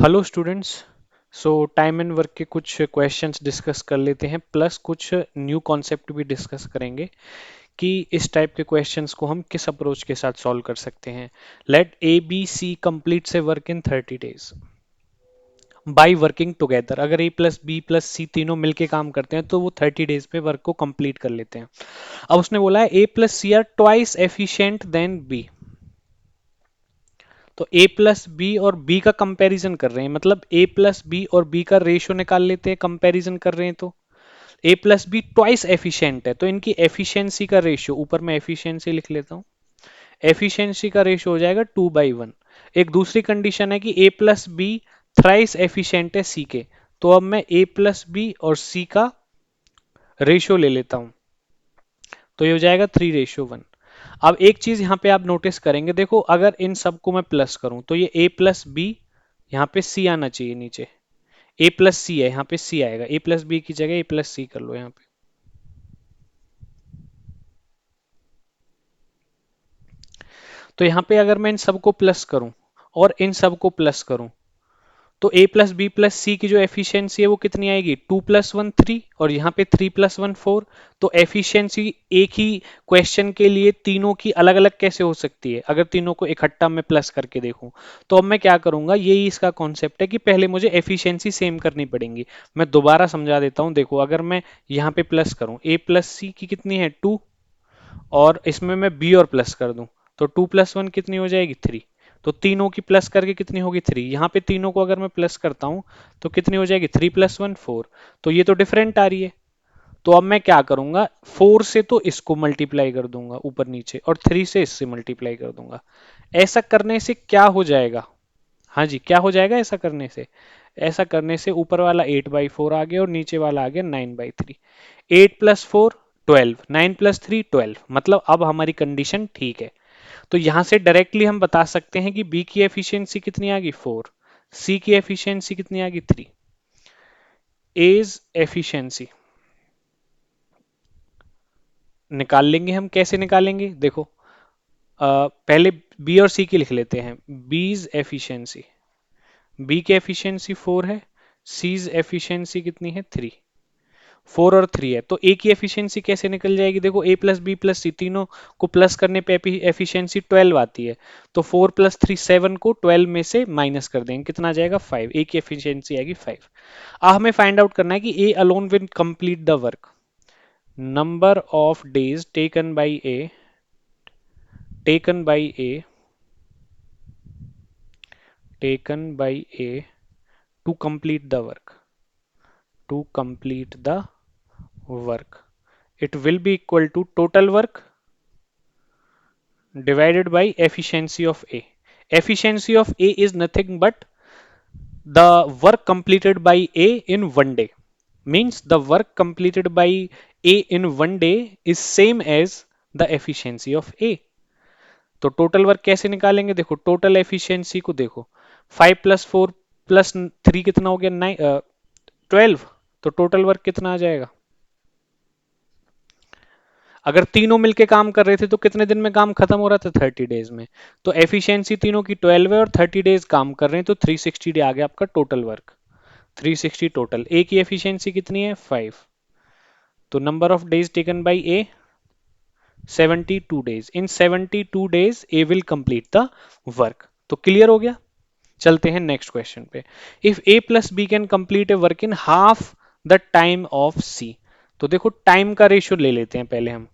Hello students. So time and work के कुछ questions discuss कर लेते हैं, प्लस कुछ न्यू कॉन्सेप्ट भी डिस्कस करेंगे कि इस टाइप के क्वेश्चंस को हम किस अप्रोच के साथ सॉल्व कर सकते हैं। Let A B C complete से work in 30 days by working together. अगर A plus B plus C तीनों मिलके काम करते हैं तो वो 30 days पे वर्क को कंप्लीट कर लेते हैं। अब उसने बोला है A plus C are twice efficient than B. तो ए प्लस बी और बी का कंपैरिजन कर रहे हैं, मतलब ए प्लस बी और बी का रेशियो निकाल लेते हैं, कंपैरिजन कर रहे हैं। तो A plus B twice efficient है तो इनकी एफिशिएंसी का रेशियो, ऊपर मैं एफिशिएंसी लिख लेता हूँ, एफिशिएंसी का रेशियो हो जाएगा 2/1। एक दूसरी कंडीशन है कि ए प्लस बी थ्राइस एफिशिएंट है सी के, तो अब मैं ए प्लस बी और सी का रेशियो ले लेता हूँ, तो ये हो जाएगा 3:1। अब एक चीज यहाँ पे आप नोटिस करेंगे, देखो अगर इन सबको मैं प्लस करूं तो ये a प्लस बी, यहाँ पे c आना चाहिए नीचे, a प्लस सी है, यहाँ पे c आएगा, a प्लस बी की जगह a प्लस सी कर लो यहाँ पे। तो यहाँ पे अगर मैं इन सबको प्लस करूं और इन सबको प्लस करूं तो a प्लस बी प्लस सी की जो एफिशिएंसी है वो कितनी आएगी, 2+1 3, और यहाँ पे 3+1 4। तो एफिशिएंसी एक ही क्वेश्चन के लिए तीनों की अलग अलग कैसे हो सकती है, अगर तीनों को इकट्ठा मैं प्लस करके देखूं। तो अब मैं क्या करूंगा, यही इसका कॉन्सेप्ट है कि पहले मुझे एफिशिएंसी सेम करनी पड़ेगी। मैं दोबारा समझा देता हूं, देखो अगर मैं यहाँ पे प्लस करूं, a प्लस सी की कितनी है 2, और इसमें मैं बी और प्लस कर दूं तो 2+1 कितनी हो जाएगी 3। तो तीनों की प्लस करके कितनी होगी 3, यहाँ पे तीनों को अगर मैं प्लस करता हूँ तो कितनी हो जाएगी 3+1 4। तो ये तो डिफरेंट आ रही है, तो अब मैं क्या करूंगा, 4 से तो इसको मल्टीप्लाई कर दूंगा ऊपर नीचे, और 3 से इससे मल्टीप्लाई कर दूंगा। ऐसा करने से क्या हो जाएगा, हाँ जी क्या हो जाएगा ऐसा करने से, ऐसा करने से ऊपर वाला 8/4 आ गया और नीचे वाला आ गया 9/3। 8+4 12, 9+3 12, मतलब अब हमारी कंडीशन ठीक है। तो यहां से डायरेक्टली हम बता सकते हैं कि बी की एफिशिएंसी कितनी आ गई 4, सी की एफिशिएंसी कितनी आ गई 3। एज एफिशिएंसी निकाल लेंगे हम, कैसे निकालेंगे देखो, पहले बी और सी की लिख लेते हैं। बीज एफिशिएंसी, बी की एफिशिएंसी 4 है, सीज एफिशिएंसी कितनी है 3, 4 और 3 है। तो ए की एफिशिएंसी कैसे निकल जाएगी, देखो ए प्लस बी प्लस सी तीनों को प्लस करने पे एफिशिएंसी 12 आती है, तो 4+3 7 को 12 में से माइनस कर देंगे, कितना आ जाएगा 5, ए की एफिशिएंसी आएगी 5। अब हमें फाइंड आउट करना है कि A alone will complete the work. Number of days taken by A taken by A to complete the work, to complete the work, it will be equal to total work divided by efficiency of A. Efficiency of A is nothing but the work completed by A in one day. Means the work completed by A in one day is same as the efficiency of A. तो total work कैसे निकालेंगे, देखो total efficiency को देखो, 5+4+3 कितना हो गया 9, 12। तो टोटल वर्क कितना आ जाएगा, अगर तीनों मिलके काम कर रहे थे तो कितने दिन में काम खत्म हो रहा था 30 डेज में। तो एफिशिएंसी तीनों की 12 है और 30 डेज काम कर रहे हैं, तो 360 डे आ गया आपका टोटल वर्क, 360 टोटल। ए की एफिशिएंसी कितनी है 5, तो number of days taken by A 72 days, in 72 days A will complete the work. तो क्लियर हो गया। चलते हैं नेक्स्ट क्वेश्चन पे। If A plus B can complete a work in half the time of C. तो देखो time का ratio ले लेते हैं पहले हम,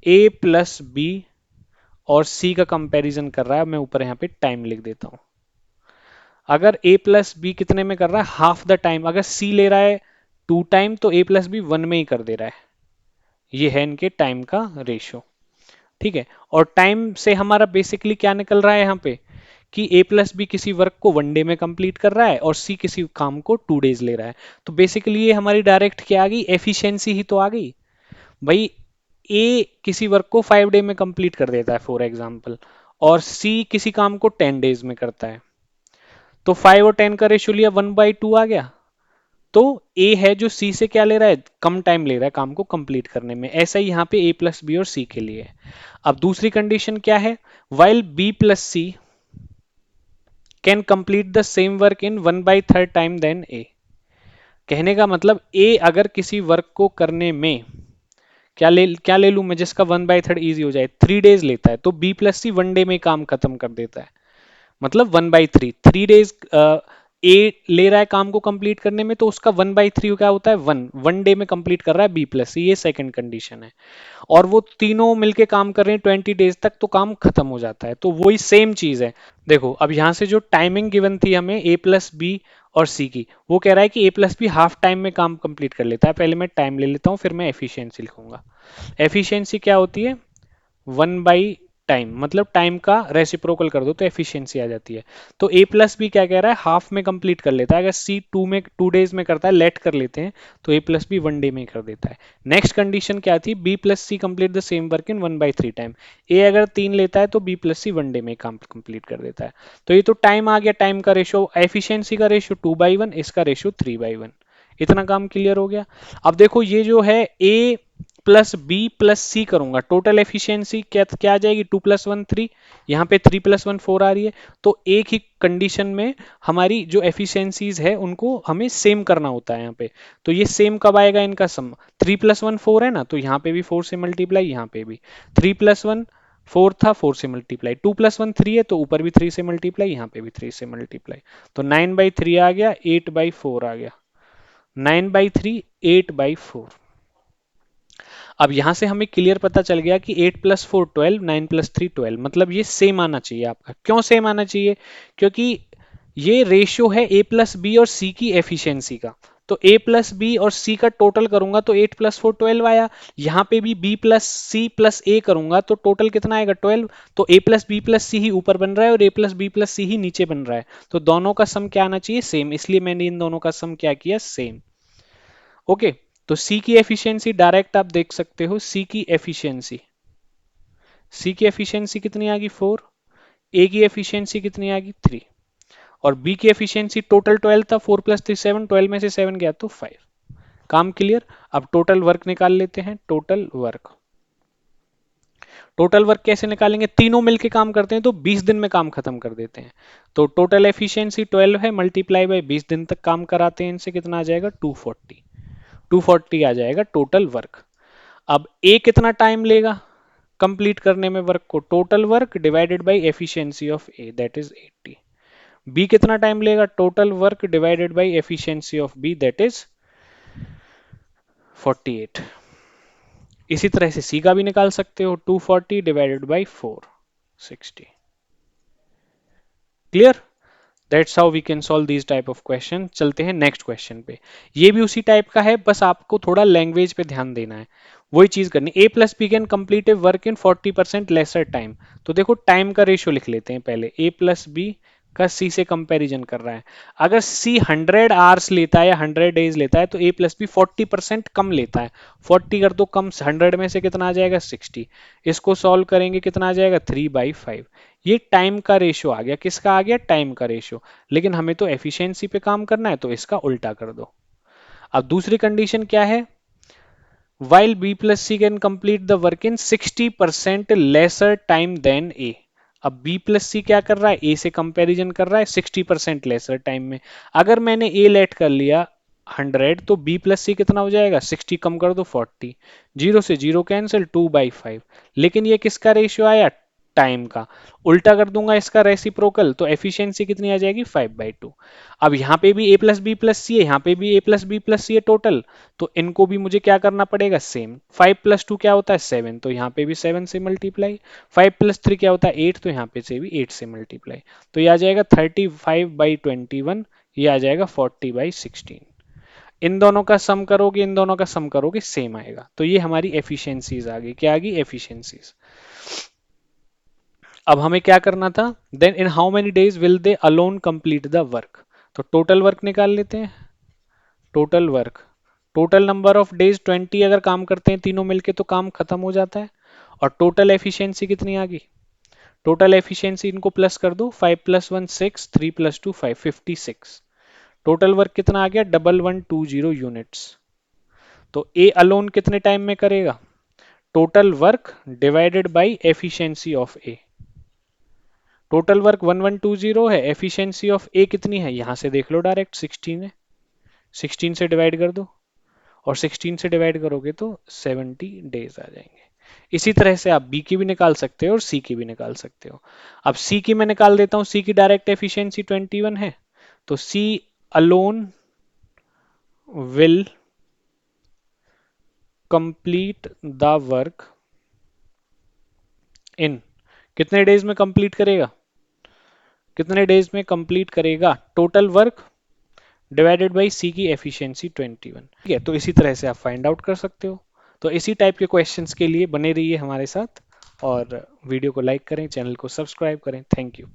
ए प्लस बी और सी का कंपैरिजन कर रहा है, मैं ऊपर यहाँ पे टाइम लिख देता हूं। अगर ए प्लस बी कितने में कर रहा है, हाफ द टाइम, अगर सी ले रहा है 2 टाइम तो ए प्लस बी 1 में ही कर दे रहा है। ये है इनके टाइम का रेशियो, ठीक है। और टाइम से हमारा बेसिकली क्या निकल रहा है यहाँ पे, कि ए प्लस बी किसी वर्क को 1 डे में कंप्लीट कर रहा है और सी किसी काम को 2 डेज ले रहा है। तो बेसिकली ये हमारी डायरेक्ट क्या आ गई, एफिशिएंसी ही तो आ गई भाई। ए किसी वर्क को 5 डे में कंप्लीट कर देता है फॉर एग्जाम्पल, और सी किसी काम को 10 डेज में करता है, तो 5 और 10 का रेशियो लिया 1/2 आ गया। तो ए है जो सी से क्या ले रहा है, कम टाइम ले रहा है काम को कंप्लीट करने में। ऐसा ही यहाँ पे ए प्लस बी और सी के लिए। अब दूसरी कंडीशन क्या है, while B plus C can complete the same work in 1/3 time than A. कहने का मतलब ए अगर किसी वर्क को करने में क्या ले लूं मैं जिसका 1/3 इजी हो जाए, 3 डेज लेता है, तो बी प्लस सी 1 डे में काम खत्म कर देता है। मतलब 1/3, 3 डेज ए ले रहा है काम को कंप्लीट करने में, तो उसका 1/3 क्या होता है, 1 डे में कंप्लीट कर रहा है बी प्लस सी, ये सेकंड कंडीशन है। और वो तीनों मिलके काम कर रहे हैं 20 डेज तक, तो काम खत्म हो जाता है। तो वही सेम चीज है। देखो अब यहां से जो टाइमिंग गिवन थी हमें ए प्लस बी और सी की, वो कह रहा है कि ए प्लस बी हाफ टाइम में काम कंप्लीट कर लेता है। पहले मैं टाइम ले लेता हूं, फिर मैं एफिशिएंसी लिखूंगा। एफिशिएंसी क्या होती है, 1/टाइम, मतलब टाइम का रेसिप्रोकल कर दो तो एफिशिएंसी आ जाती है। तो ए प्लस बी क्या कह रहा है, हाफ में कंप्लीट कर लेता है। अगर सी 2 डेज में करता है, लेट कर लेते हैं, तो ए प्लस बी 1 डे में कर देता है। नेक्स्ट कंडीशन क्या थी, B plus C complete the same work in 1/3 time. A अगर 3 लेता है तो बी प्लस सी 1 डे में काम कंप्लीट कर देता है। तो ये तो टाइम आ गया, टाइम का रेशो, एफिशिएंसी का रेशो 2/1, इसका रेशो 3/1। इतना काम क्लियर हो गया। अब देखो ये जो है ए प्लस बी प्लस सी करूंगा, टोटल एफिशिएंसी क्या क्या आ जाएगी, 2+1 3, यहाँ पे 3+1 4 आ रही है। तो एक ही कंडीशन में हमारी जो एफिशिएंसीज है उनको हमें सेम करना होता है यहाँ पे। तो ये सेम कब आएगा इनका सम, 3+1 4 है ना, तो यहाँ पे भी 4 से मल्टीप्लाई, यहाँ पे भी 3+1 4 था, 4 से मल्टीप्लाई, 2+1 3 है तो ऊपर भी 3 से मल्टीप्लाई, यहाँ पे भी 3 से मल्टीप्लाई। तो 9/3 आ गया, 8/4 आ गया, 9/3, 8/4। अब यहां से हमें क्लियर पता चल गया कि 8+4 12, 9+3 12, मतलब ये सेम आना चाहिए आपका। क्यों सेम आना चाहिए, क्योंकि ये रेशियो है ए प्लस बी और सी की एफिशिएंसी का। तो ए प्लस बी और सी का टोटल करूंगा तो 8+4 12 आया। यहाँ पे भी बी प्लस सी प्लस ए करूंगा तो टोटल कितना आएगा, 12। तो ए प्लस बी प्लस सी ही ऊपर बन रहा है और ए प्लस बी प्लस सी ही नीचे बन रहा है। तो दोनों का सम क्या आना चाहिए, सेम, इसलिए मैंने इन दोनों का सम क्या किया, सेम। ओके। तो सी की एफिशिएंसी डायरेक्ट आप देख सकते हो, सी की एफिशिएंसी कितनी आ गई, 4। ए की एफिशिएंसी कितनी आ गई, 3। और बी की एफिशिएंसी टोटल 12 था, 4+3 7, 12 में से 7 गया तो 5। काम क्लियर। अब टोटल वर्क निकाल लेते हैं, टोटल वर्क। टोटल वर्क कैसे निकालेंगे, तीनों मिलके काम करते हैं तो 20 दिन में काम खत्म कर देते हैं। तो टोटल एफिशिएंसी 12 है, मल्टीप्लाई बाय 20 दिन तक काम कराते हैं इनसे, कितना आ जाएगा, 240। 240 आ जाएगा टोटल वर्क। अब ए कितना टाइम लेगा कंप्लीट करने में वर्क को, total work divided by efficiency of A, that is 80। B कितना टाइम लेगा, total work divided by efficiency of B, that is 48। इसी तरह से सी का भी निकाल सकते हो, 240 divided by 460। Clear. That's how we can solve these type of question. चलते हैं नेक्स्ट क्वेश्चन पे। ये भी उसी टाइप का है, बस आपको थोड़ा लैंग्वेज पे ध्यान देना है, वही चीज करनी। A plus B can complete a work in 40% lesser time. तो देखो टाइम का रेशियो लिख लेते हैं पहले, ए प्लस बी का सी से कंपैरिजन कर रहा है। अगर सी 100 आवर्स लेता है या 100 डेज लेता है तो ए प्लस बी 40% कम लेता है। 40 कर दो कम, 100 में से कितना आ जाएगा, 60। इसको सॉल्व करेंगे कितना आ जाएगा, 3/5। ये टाइम का रेशियो आ गया, किसका आ गया, टाइम का रेशियो। लेकिन हमें तो एफिशिएंसी पे काम करना है तो इसका उल्टा कर दो। अब दूसरी कंडीशन क्या है, while b plus c can complete the work in 60% lesser time than a। अब b plus c क्या कर रहा है, a से कंपैरिजन कर रहा है 60% लेसर टाइम में। अगर मैंने a लेट कर लिया 100, तो b प्लस सी कितना हो जाएगा, 60 कम कर दो 40, 0 से 0 कैंसिल, 2/5। लेकिन ये किसका रेशियो आया, टाइम का। उल्टा कर दूंगा इसका रेसिप्रोकल तो एफिशिएंसी कितनी आ जाएगी, 5/2। अब यहाँ पे भी a प्लस बी प्लस सी है, यहाँ पे भी a प्लस बी प्लस सी है टोटल, तो इनको भी मुझे क्या करना पड़ेगा, सेम। 5+2 क्या होता है, 7, तो यहाँ पे भी 7 से मल्टीप्लाई। 5+3 क्या होता है, 8, तो यहाँ पे से भी 8 से मल्टीप्लाई। तो ये आ जाएगा 35/21, ये आ जाएगा 40/16। इन दोनों का सम करोगे, इन दोनों का सम करोगे, सेम आएगा। तो ये हमारी एफिशिएंसीज आ गई, क्या आ गई, एफिशिएंसीज। अब हमें क्या करना था, then in how many days will they alone complete the work. तो टोटल वर्क निकाल लेते हैं, total work, total number of days 20 अगर काम करते हैं तीनों मिलके तो काम खत्म हो जाता है। और टोटल एफिशिएंसी कितनी आ गई, टोटल एफिशिएंसी इनको प्लस कर दो, 5+1 6, 3+2 5, 56। टोटल वर्क कितना आ गया, 1120 यूनिट्स। तो ए अलोन कितने टाइम में करेगा, total work divided by efficiency of A. Total work 1120 है, एफिशिएंसी ऑफ ए कितनी है, यहां से देख लो डायरेक्ट 16 है, 16 से डिवाइड कर दो, और 16 से डिवाइड करोगे तो 70 डेज आ जाएंगे। इसी तरह से आप बी की भी निकाल सकते हो और सी की भी निकाल सकते हो। अब सी की मैं निकाल देता हूं, सी की डायरेक्ट एफिशिएंसी 21 है, तो C alone will complete the work in, कितने डेज में कंप्लीट करेगा, कितने डेज में कंप्लीट करेगा, टोटल वर्क डिवाइडेड बाई सी की एफिशिएंसी 21। ठीक है, तो इसी तरह से आप फाइंड आउट कर सकते हो। तो इसी टाइप के क्वेश्चंस के लिए बने रहिए हमारे साथ, और वीडियो को लाइक करें, चैनल को सब्सक्राइब करें। Thank you.